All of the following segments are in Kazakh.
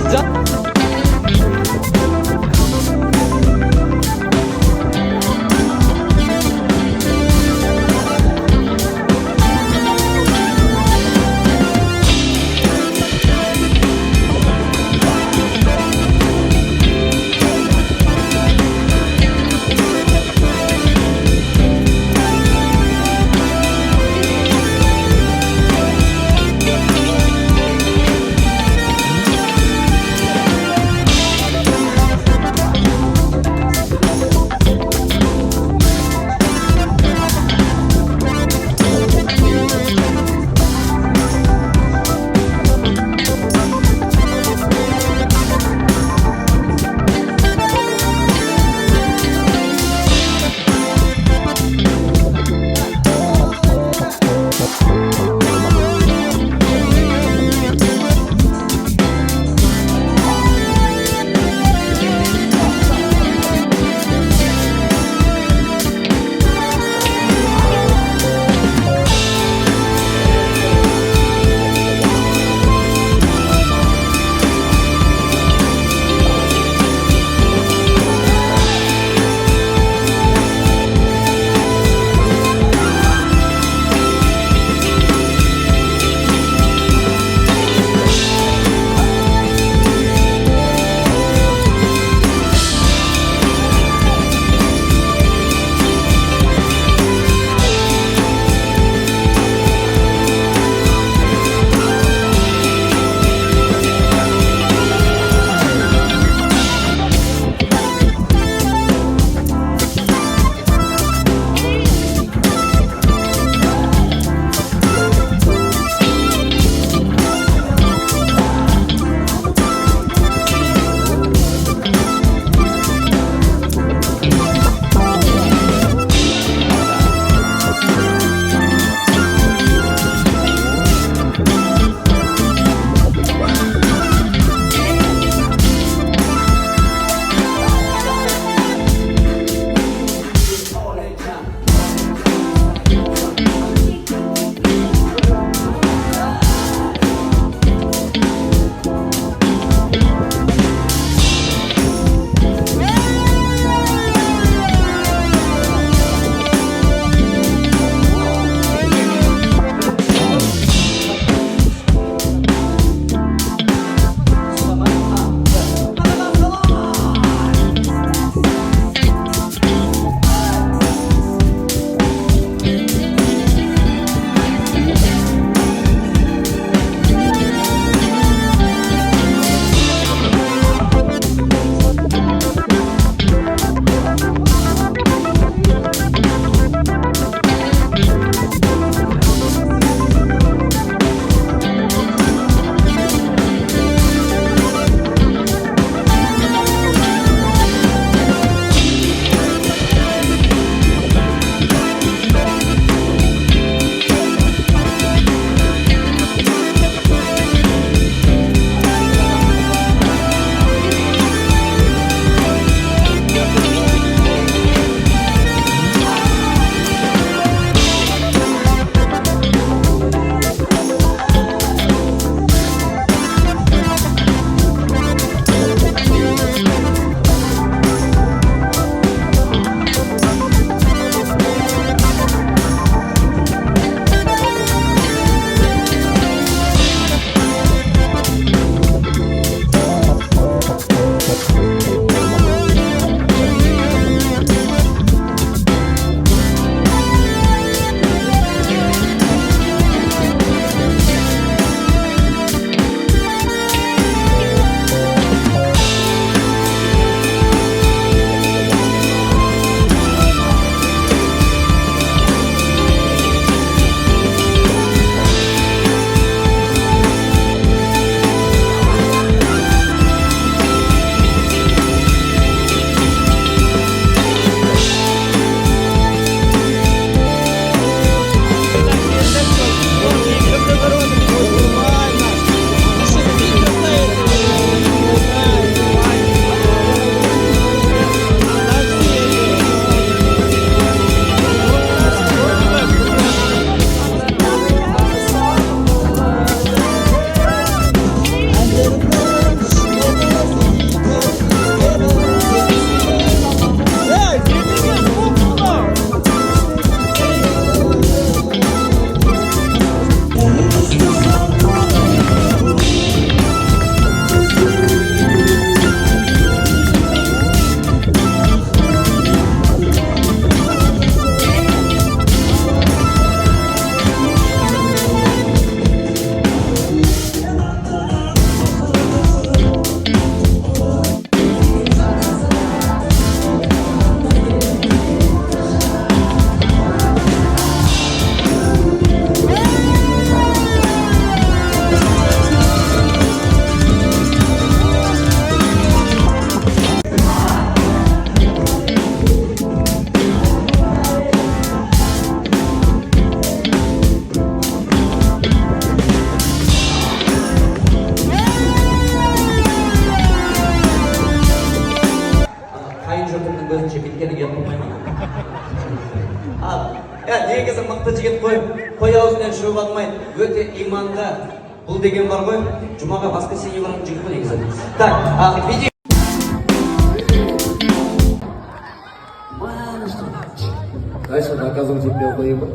мырза. негізі мықты жігіт қой аузынан шөп алмайды, өте иманды. Бұл деген бар ғой, жұмаға воскресенье баратын жігіт қой негізі. Так, видео. Дальше доказывать тебе было.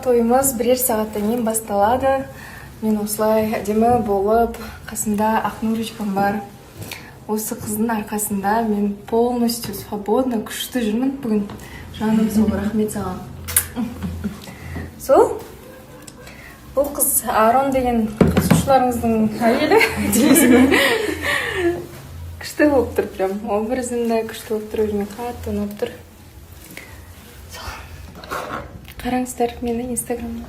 Тойымыз бірер сағаттан кейін басталады. Мен осылай әдемі болып, қасымда Ақнурочкам бар. Осы қыздың арқасында мен полностью свободно, күшті жүрмін бүгін. Жаным сол, рахмет саған. Сол? Бұл қыз Арон деген қатысушыларыңыздың әйелі. Күшті болып тұр, прям. Образында күшті болып тұр, өзіме қатты ұнап тұр. Қараңыздар мені инстаграмда.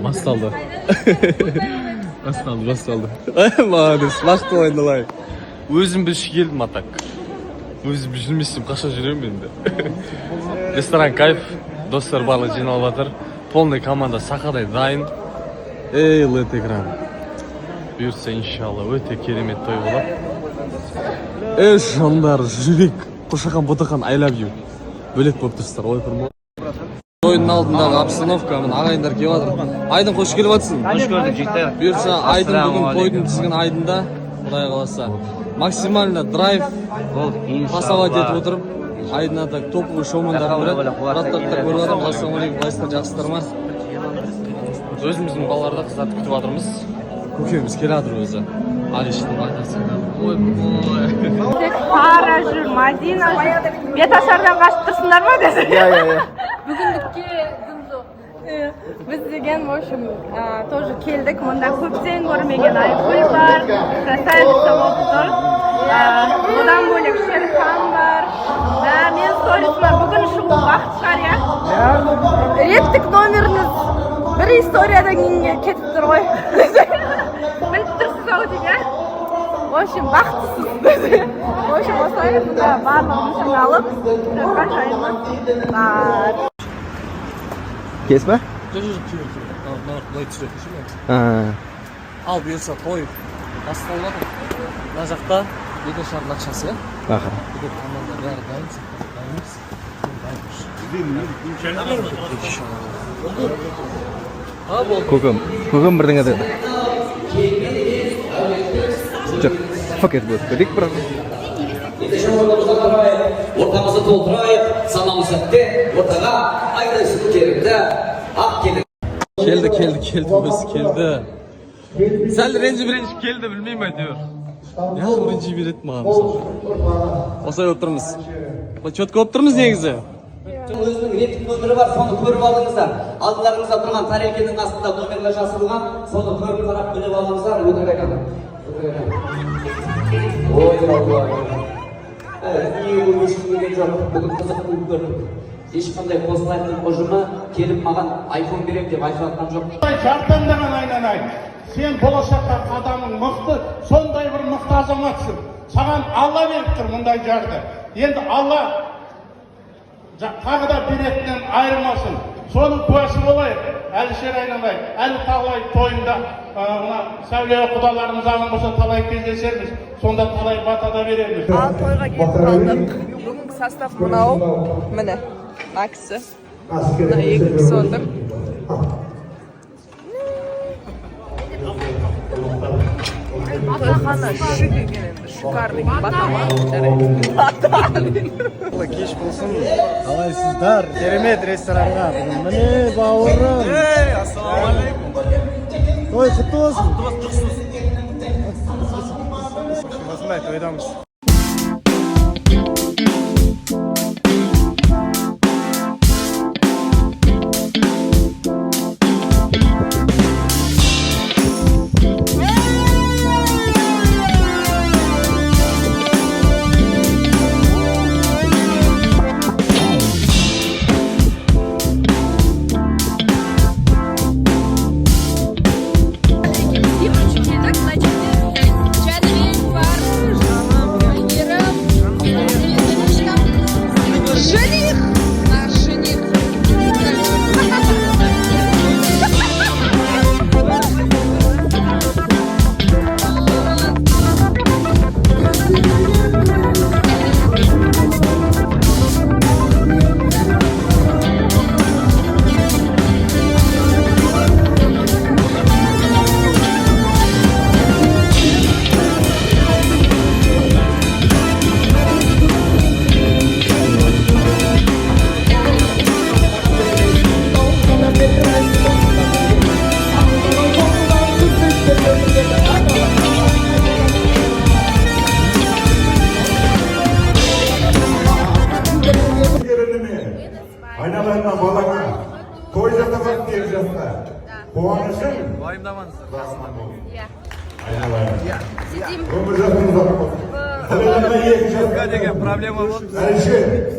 Басталды. Молодец, бақты ойналай. Өзім білші келдім атак. Өзім жүрмесем қаша жүрем енді. Ресторан кайф, достар барлығы жиналып жатыр. Полный команда сақадай дайын. Эй, лед экран. Бұйыртса, иншалла, өте керемет той болады. Эй, шамдар, жүрек. Қошақан бұтақан I love you. Бөлек болып тұрсыздар, ой құрмау. Тойдың алдындағы обстановка, ағайындар келіп жатыр. Айдын қош келіп жатсың. Қош көрдік, жекті. Бұйырса, Айдын бүгін тойдың тізген айдында, құдай қаласа, максимально драйв пасават етіп отырып, Айдына так топовый шоумендардың бірі. Браттақтар көріп жатыр, ассалаумағалейкум, қалайсыздар, жақсыздар ма? Өзіміздің балаларды қыздарды күтіп жатырмыз. Көкеміз келе жатыр өзі. Алишердің айтасы. Ой. Пара жүр, Мадина жүр. Беташардан қашып тұрсыңдар ма десің? Бүгіндікке дым жоқ. Біз деген, в общем, тоже келдік. Мұнда көптен көрмеген Айгуль бар. Красавица болып тұр. Одан бөлек Шерхан бар. Мен сторисіма бүгін шығу уақыт шығар, я? Реттік номеріңіз бір историядан кейін кетіп тұр ғой. Біліп тұрсыз ау деген. В общем, бақыттысыз. В общем, осылай бұнда барлығын жиналып, жатқан жайымыз бар. Кес ба? Ал бұйырса той басталып жатыр. Мына жақта беташардың ақшасы, иә? Бақыр. Бүкіл команда бәрі дайын. Көкем бірдеңе деді. Жоқ, фак етіп өтіп көдек бірақ. Ортамызды толтырайық, санамыз сәтте, ортаға айдайсыз керімді, ақ келді. Келді. Сәл ренжі келді, білмеймін әйтеуір. Неғып ренжи береді маған мысалы. Осылай отырмыз. Четкі болып тұрмыз негізі. Өзінің реттік нөмірі бар, соны көріп алыңыздар. Алдыларыңызда тұрған тарелкенің астында номерлер жасырылған, соны көріп қарап біліп алыңыздар. Өтірік айтамын. Ой, Аллах. Неге ешкімген жоқ, бүгін қызық болып көрдім. Ешқандай қосылайықтың ұжымы келіп маған айфон берем деп айтып жоқ. Жартаңдаған айналайын. Сен болашаққа қадамың мықты, сондай бір мықты азаматсың. Саған Алла беріп тұр мұндай жарды. Енді Алла тағы да беретінен айырмасын. Соның куәсі болайық. Алишер айналайық. Әлі талай тойында сәуле құдаларымыз аман болса талай кездесерміз. Сонда талай бата да береміз. Ал тойға келіп қалдық. Бүгінгі состав мынау. Міне, мына кісі. Мына екі кісі отыр. Тойхана шикарный Кеш болсын. Қалайсыздар? Керемет ресторанға. Міне бауырым. Ассалаумағалейкум. Той құтты болсын. Осындай тойдамыз. Айналайына балаңа, той жасаған тек жаста. Қуанышың Уайымдамаңыздар. басынан бол. Айналайына. Өмір жасыңыз ұзақ болсын. Қалайына екі жасқа деген проблема болды. Әлішер.